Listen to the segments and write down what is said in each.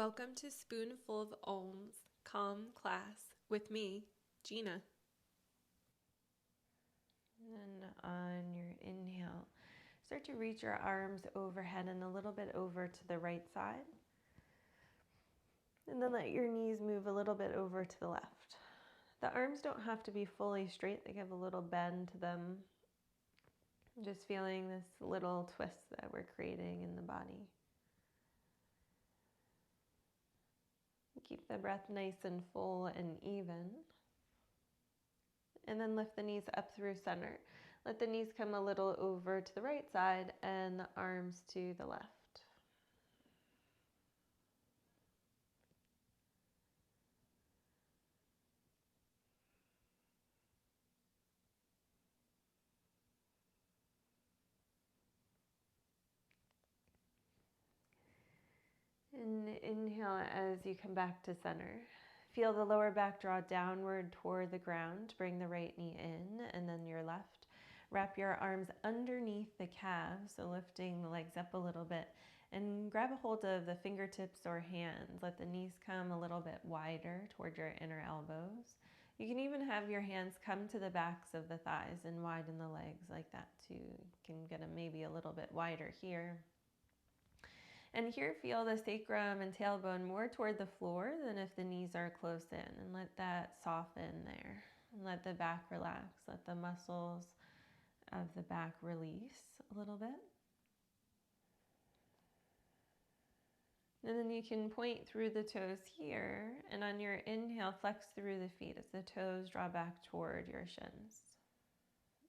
Welcome to Spoonful of Om's Calm Class with me, Gina. And on your inhale, start to reach your arms overhead and a little bit over to the right side. And then let your knees move a little bit over to the left. The arms don't have to be fully straight, they have a little bend to them. Just feeling this little twist that we're creating in the body. Keep the breath nice and full and even. And then lift the knees up through center. Let the knees come a little over to the right side and the arms to the left. And inhale as you come back to center. Feel the lower back draw downward toward the ground. Bring the right knee in and then your left. Wrap your arms underneath the calves, so lifting the legs up a little bit. And grab a hold of the fingertips or hands. Let the knees come a little bit wider toward your inner elbows. You can even have your hands come to the backs of the thighs and widen the legs like that too. You can get them maybe a little bit wider here. And here, feel the sacrum and tailbone more toward the floor than if the knees are close in. And let that soften there. And let the back relax. Let the muscles of the back release a little bit. And then you can point through the toes here. And on your inhale, flex through the feet as the toes draw back toward your shins.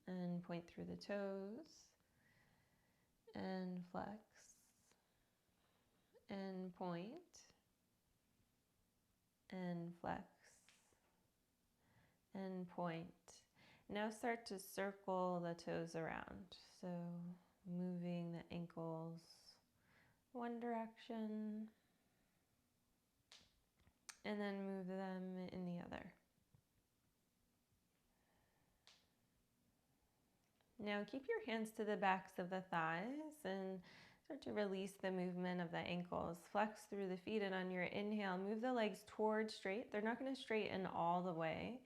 And point through the toes. And flex. And point, and flex, and point. Now start to circle the toes around. So moving the ankles one direction, and then move them in the other. Now keep your hands to the backs of the thighs and start to release the movement of the ankles. Flex through the feet, and on your inhale, move the legs towards straight. They're not going to straighten all the way.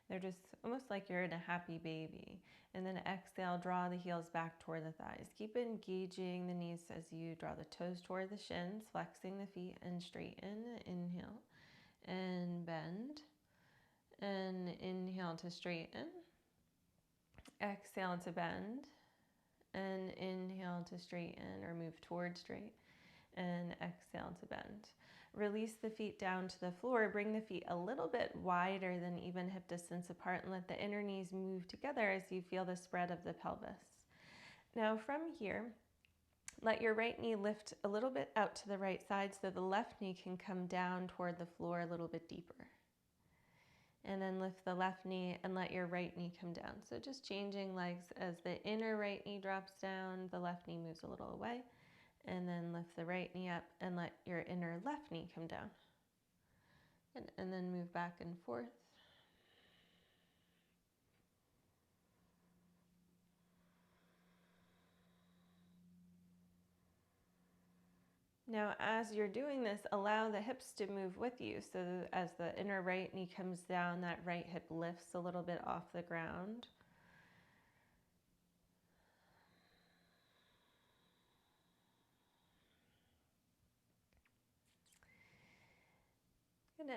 They're just almost like you're in a happy baby. And then exhale, draw the heels back toward the thighs. Keep engaging the knees as you draw the toes toward the shins, flexing the feet and straighten. Inhale and bend. And inhale to straighten. Exhale to bend. And inhale to straighten or move towards straight. And exhale to bend. Release the feet down to the floor. Bring the feet a little bit wider than even hip distance apart and let the inner knees move together as you feel the spread of the pelvis. Now from here, let your right knee lift a little bit out to the right side so the left knee can come down toward the floor a little bit deeper. And then lift the left knee and let your right knee come down. So just changing legs as the inner right knee drops down, the left knee moves a little away. And then lift the right knee up and let your inner left knee come down. And then move back and forth. Now, as you're doing this, allow the hips to move with you. So as the inner right knee comes down, that right hip lifts a little bit off the ground.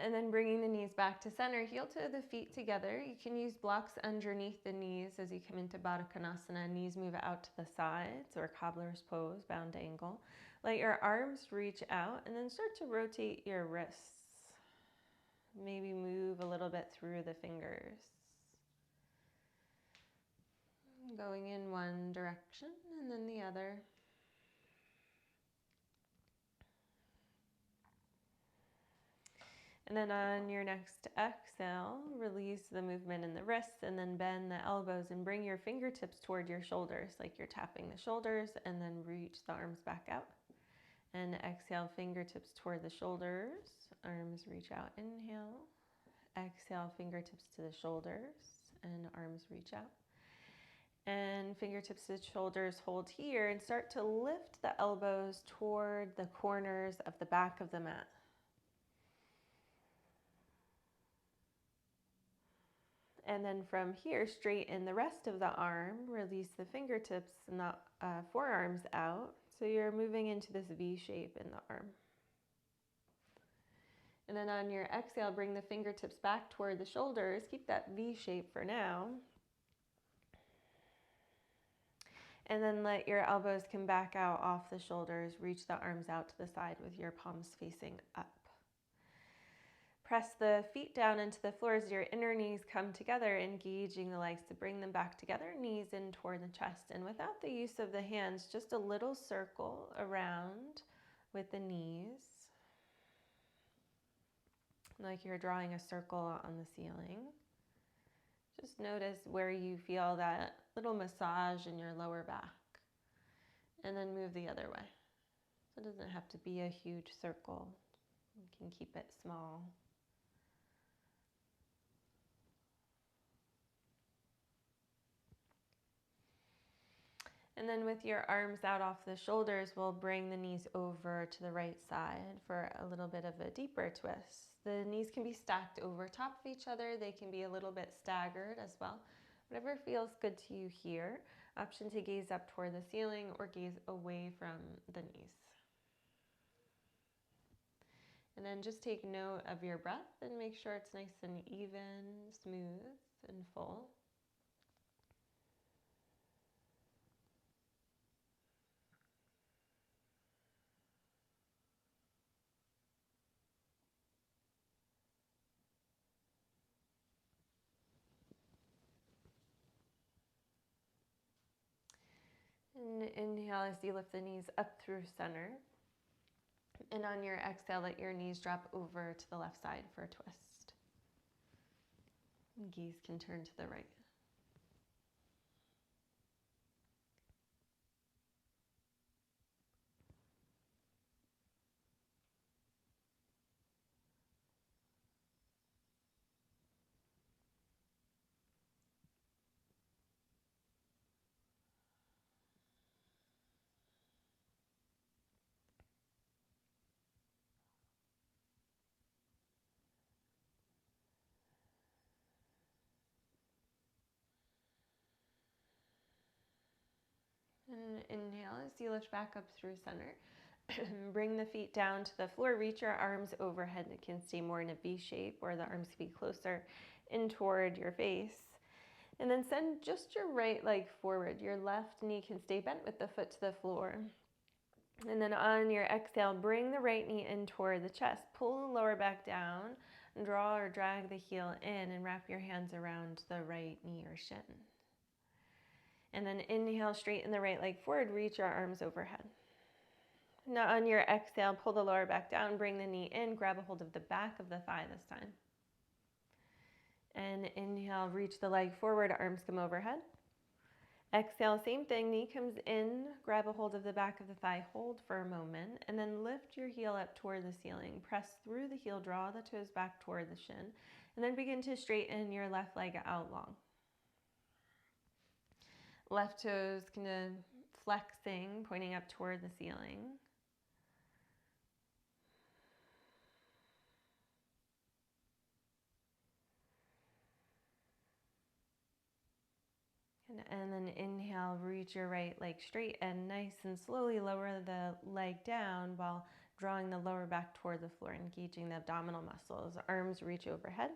And then bringing the knees back to center, heel to the feet together. You can use blocks underneath the knees as you come into Baddha Konasana. Knees move out to the sides or cobbler's pose, bound angle. Let your arms reach out and then start to rotate your wrists. Maybe move a little bit through the fingers. Going in one direction and then the other. And then on your next exhale, release the movement in the wrists and then bend the elbows and bring your fingertips toward your shoulders like you're tapping the shoulders, and then reach the arms back out. And exhale, fingertips toward the shoulders, arms reach out, inhale. Exhale, fingertips to the shoulders and arms reach out. And fingertips to the shoulders, hold here and start to lift the elbows toward the corners of the back of the mat. And then from here, straighten the rest of the arm, release the fingertips and the forearms out. So you're moving into this V shape in the arm. And then on your exhale, bring the fingertips back toward the shoulders. Keep that V shape for now. And then let your elbows come back out off the shoulders. Reach the arms out to the side with your palms facing up. Press the feet down into the floor as your inner knees come together, engaging the legs to bring them back together, knees in toward the chest. And without the use of the hands, just a little circle around with the knees, like you're drawing a circle on the ceiling. Just notice where you feel that little massage in your lower back. And then move the other way. So it doesn't have to be a huge circle. You can keep it small. And then with your arms out off the shoulders, we'll bring the knees over to the right side for a little bit of a deeper twist. The knees can be stacked over top of each other. They can be a little bit staggered as well. Whatever feels good to you here. Option to gaze up toward the ceiling or gaze away from the knees. And then just take note of your breath and make sure it's nice and even, smooth, and full. And inhale as you lift the knees up through center. And on your exhale, let your knees drop over to the left side for a twist. And gaze can turn to the right. And inhale as you lift back up through center. Bring the feet down to the floor. Reach your arms overhead. It can stay more in a V shape, or the arms can be closer in toward your face. And then send just your right leg forward. Your left knee can stay bent with the foot to the floor. And then on your exhale, bring the right knee in toward the chest. Pull the lower back down. Draw or drag the heel in and wrap your hands around the right knee or shin. And then inhale, straighten the right leg forward, reach your arms overhead. Now on your exhale, pull the lower back down, bring the knee in, grab a hold of the back of the thigh this time. And inhale, reach the leg forward, arms come overhead. Exhale, same thing, knee comes in, grab a hold of the back of the thigh, hold for a moment, and then lift your heel up toward the ceiling. Press through the heel, draw the toes back toward the shin, and then begin to straighten your left leg out long. Left toes kind of flexing, pointing up toward the ceiling. And then inhale, reach your right leg straight and nice and slowly lower the leg down while drawing the lower back toward the floor, engaging the abdominal muscles. Arms reach overhead.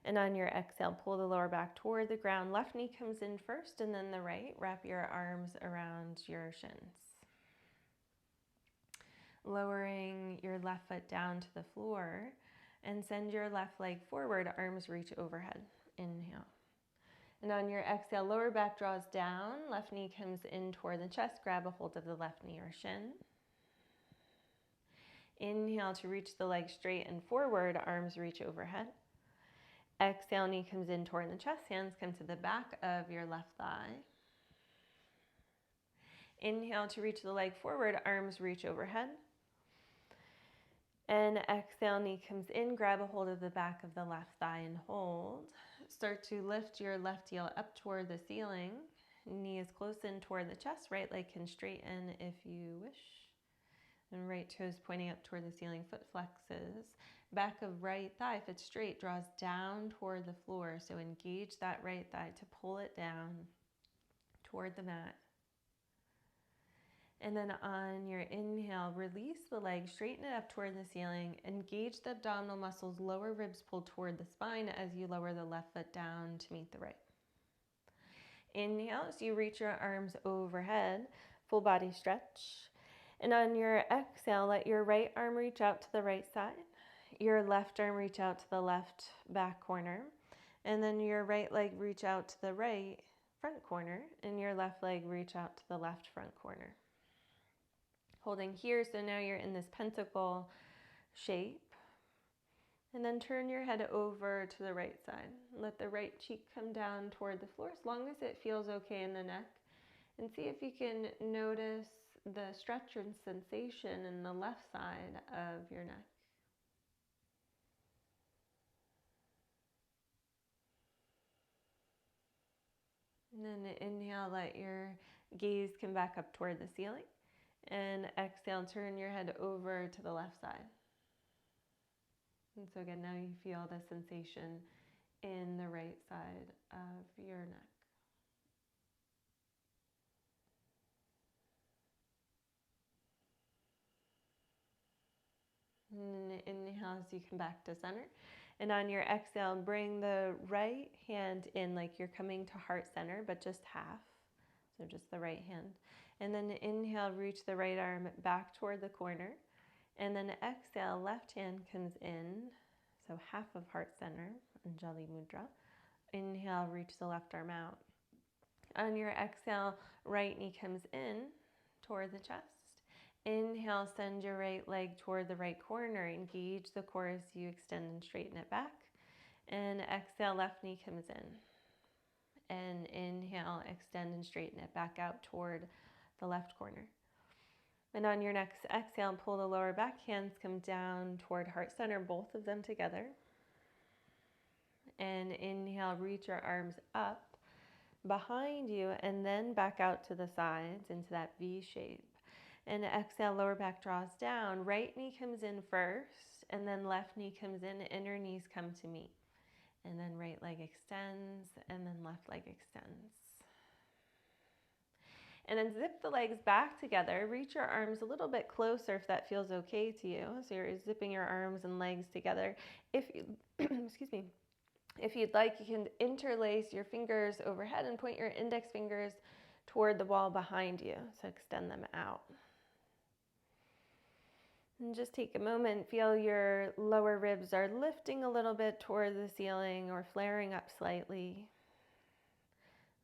And on your exhale, pull the lower back toward the ground. Left knee comes in first and then the right. Wrap your arms around your shins. Lowering your left foot down to the floor and send your left leg forward. Arms reach overhead. Inhale. And on your exhale, lower back draws down. Left knee comes in toward the chest. Grab a hold of the left knee or shin. Inhale to reach the leg straight and forward. Arms reach overhead. Exhale, knee comes in toward the chest, hands come to the back of your left thigh. Inhale to reach the leg forward, arms reach overhead. And exhale, knee comes in, grab a hold of the back of the left thigh and hold. Start to lift your left heel up toward the ceiling. Knee is close in toward the chest, right leg can straighten if you wish. And right toes pointing up toward the ceiling, foot flexes. back of right thigh, if it's straight, draws down toward the floor. So engage that right thigh to pull it down toward the mat. And then on your inhale, release the leg, straighten it up toward the ceiling, engage the abdominal muscles, lower ribs pull toward the spine as you lower the left foot down to meet the right. Inhale, so you reach your arms overhead, full body stretch. And on your exhale, let your right arm reach out to the right side, your left arm reach out to the left back corner, and then your right leg reach out to the right front corner, and your left leg reach out to the left front corner. Holding here, so now you're in this pentacle shape. And then turn your head over to the right side. Let the right cheek come down toward the floor as long as it feels okay in the neck. And see if you can notice the stretch and sensation in the left side of your neck. And then inhale, let your gaze come back up toward the ceiling. And exhale, turn your head over to the left side. And so again, now you feel the sensation in the right side of your neck. And inhale as you come back to center. And on your exhale, bring the right hand in like you're coming to heart center, but just half. So just the right hand. And then inhale, reach the right arm back toward the corner. And then exhale, left hand comes in, so half of heart center, Anjali Mudra. Inhale, reach the left arm out. On your exhale, right knee comes in toward the chest. Inhale, send your right leg toward the right corner. Engage the core as you extend and straighten it back. And exhale, left knee comes in. And inhale, extend and straighten it back out toward the left corner. And on your next exhale, pull the lower back, hands come down toward heart center, both of them together. And inhale, reach your arms up behind you and then back out to the sides into that V shape. And exhale, lower back draws down, right knee comes in first, and then left knee comes in, inner knees come to meet. And then right leg extends, and then left leg extends. And then zip the legs back together. Reach your arms a little bit closer if that feels okay to you. So you're zipping your arms and legs together. If you, excuse me, if you'd like, you can interlace your fingers overhead and point your index fingers toward the wall behind you. So extend them out. And just take a moment, feel your lower ribs are lifting a little bit toward the ceiling or flaring up slightly.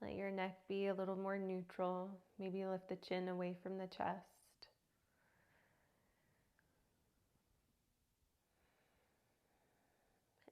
Let your neck be a little more neutral. Maybe lift the chin away from the chest.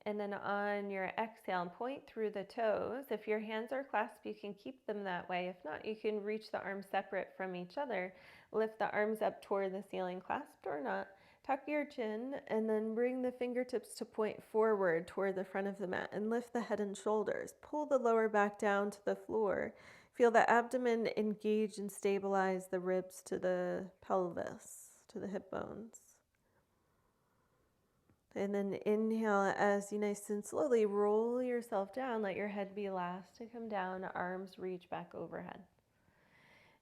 And then on your exhale, point through the toes. If your hands are clasped, you can keep them that way. If not, you can reach the arms separate from each other. Lift the arms up toward the ceiling, clasped or not. Tuck your chin and then bring the fingertips to point forward toward the front of the mat and lift the head and shoulders. Pull the lower back down to the floor. Feel the abdomen engage and stabilize the ribs to the pelvis, to the hip bones. And then inhale as you nice and slowly roll yourself down. Let your head be last to come down. Arms reach back overhead.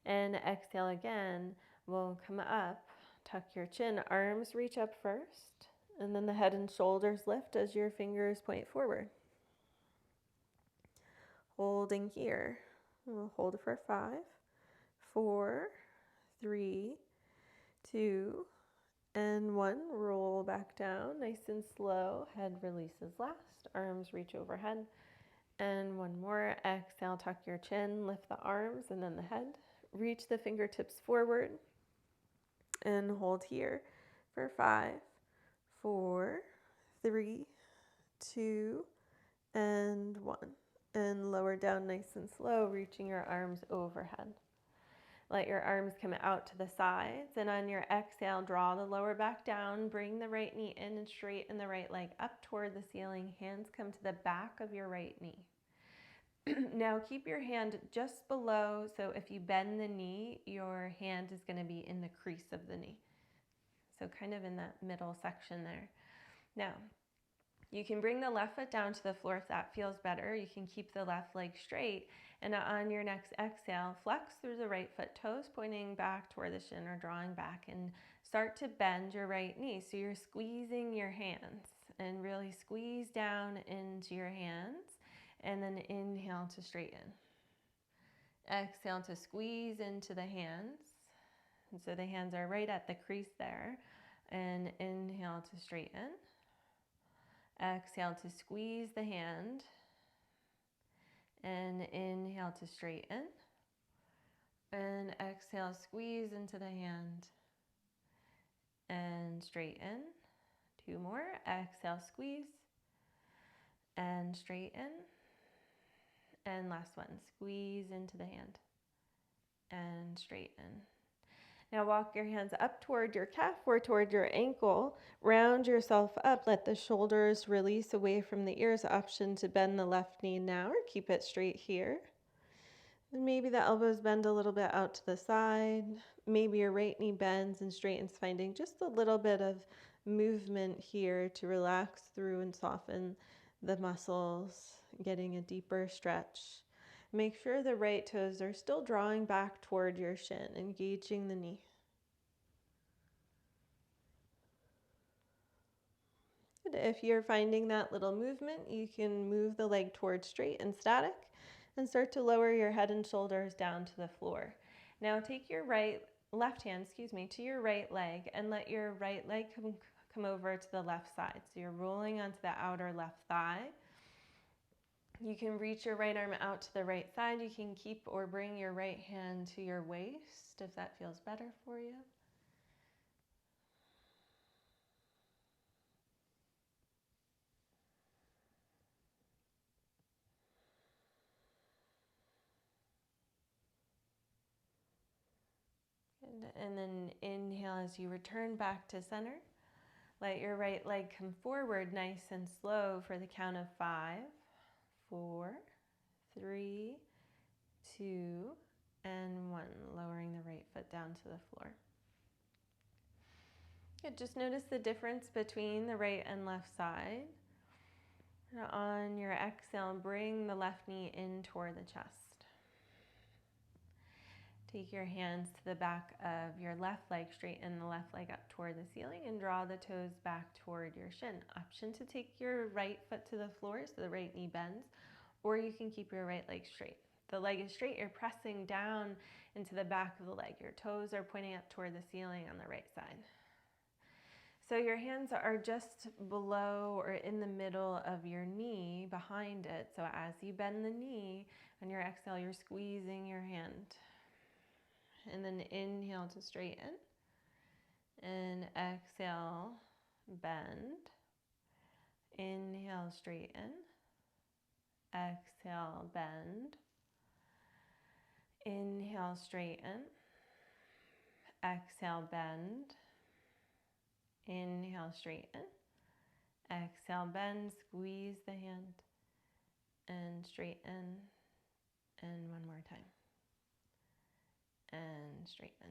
And exhale again. We'll come up. Tuck your chin. Arms reach up first. And then the head and shoulders lift as your fingers point forward. Holding here. We'll hold for 5, 4, 3, 2, and 1. Roll back down, nice and slow. Head releases last. Arms reach overhead. And one more. Exhale, tuck your chin, lift the arms and then the head. Reach the fingertips forward. And hold here for 5, 4, 3, 2, and 1. And lower down nice and slow, reaching your arms overhead. Let your arms come out to the sides, and on your exhale, draw the lower back down, bring the right knee in and straighten the right leg up toward the ceiling. Hands come to the back of your right knee. Now keep your hand just below, so if you bend the knee, your hand is going to be in the crease of the knee. So kind of in that middle section there. Now, you can bring the left foot down to the floor if that feels better. You can keep the left leg straight. And on your next exhale, flex through the right foot, toes pointing back toward the shin or drawing back, and start to bend your right knee. So you're squeezing your hands and really squeeze down into your hands, and then inhale to straighten. Exhale to squeeze into the hands. And so the hands are right at the crease there. And inhale to straighten. Exhale to squeeze the hand. And inhale to straighten. And exhale, squeeze into the hand. And straighten. 2 more. Exhale, squeeze. And straighten. And last one, squeeze into the hand. And straighten. Now walk your hands up toward your calf or toward your ankle. Round yourself up. Let the shoulders release away from the ears. Option to bend the left knee now or keep it straight here. And maybe the elbows bend a little bit out to the side. Maybe your right knee bends and straightens, finding just a little bit of movement here to relax through and soften the muscles, getting a deeper stretch. Make sure the right toes are still drawing back toward your shin, engaging the knee. Good. If you're finding that little movement, you can move the leg towards straight and static and start to lower your head and shoulders down to the floor. Now take your left hand to your right leg and let your right leg come over to the left side. So you're rolling onto the outer left thigh. You can reach your right arm out to the right side. You can keep or bring your right hand to your waist if that feels better for you. And then inhale as you return back to center. Let your right leg come forward nice and slow for the count of 5, 4, 3, 2, and 1. Lowering the right foot down to the floor. Good. Just notice the difference between the right and left side. And on your exhale, bring the left knee in toward the chest. Take your hands to the back of your left leg, straighten the left leg up toward the ceiling and draw the toes back toward your shin. Option to take your right foot to the floor so the right knee bends, or you can keep your right leg straight. If the leg is straight, you're pressing down into the back of the leg. Your toes are pointing up toward the ceiling on the right side. So your hands are just below or in the middle of your knee, behind it. So as you bend the knee, on your exhale, you're squeezing your hand. And then inhale to straighten. And exhale, bend. Inhale, straighten. Exhale, bend. Inhale, straighten. Exhale, bend. Inhale, straighten. Exhale, bend. Squeeze the hand. And straighten. And one more time. And straighten.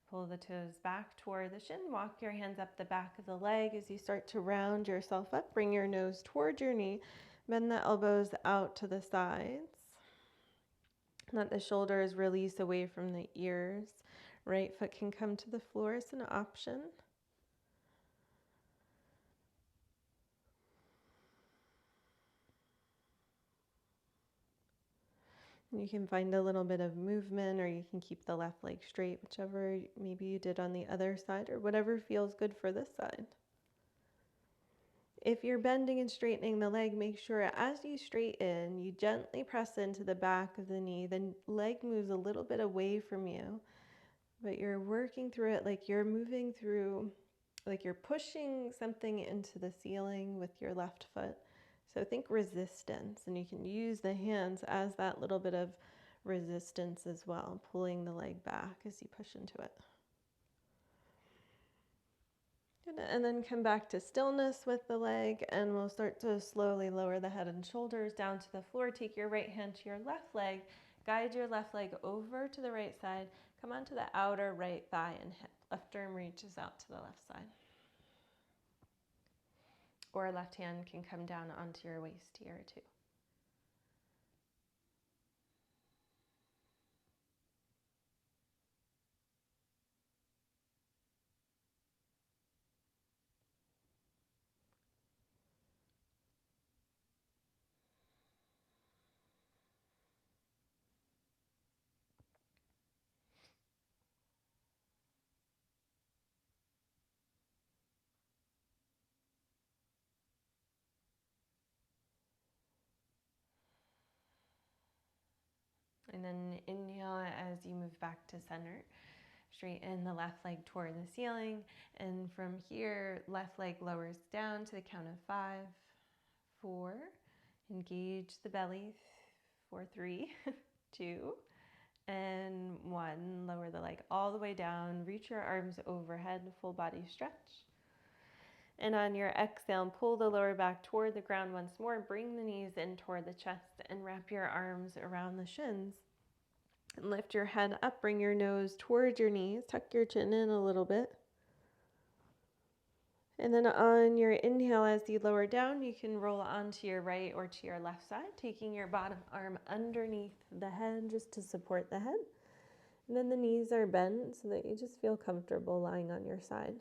Pull the toes back toward the shin. Walk your hands up the back of the leg as you start to round yourself up. Bring your nose toward your knee. Bend the elbows out to the sides. Let the shoulders release away from the ears. Right foot can come to the floor as an option. You can find a little bit of movement, or you can keep the left leg straight, whichever maybe you did on the other side, or whatever feels good for this side. If you're bending and straightening the leg, make sure as you straighten, you gently press into the back of the knee. The leg moves a little bit away from you, but you're working through it like you're moving through, like you're pushing something into the ceiling with your left foot. So think resistance, and you can use the hands as that little bit of resistance as well, pulling the leg back as you push into it. And then come back to stillness with the leg, and we'll start to slowly lower the head and shoulders down to the floor. Take your right hand to your left leg, guide your left leg over to the right side, come onto the outer right thigh and hip. Left arm reaches out to the left side. or left hand can come down onto your waist here too. And then inhale as you move back to center. Straighten the left leg toward the ceiling. And from here, left leg lowers down to the count of 5, 4. Engage the belly for 3, 2, and 1. Lower the leg all the way down. Reach your arms overhead, full body stretch. And on your exhale, pull the lower back toward the ground once more. Bring the knees in toward the chest and wrap your arms around the shins. And lift your head up, bring your nose towards your knees. Tuck your chin in a little bit. And then on your inhale, as you lower down, you can roll onto your right or to your left side, taking your bottom arm underneath the head just to support the head. And then the knees are bent so that you just feel comfortable lying on your side.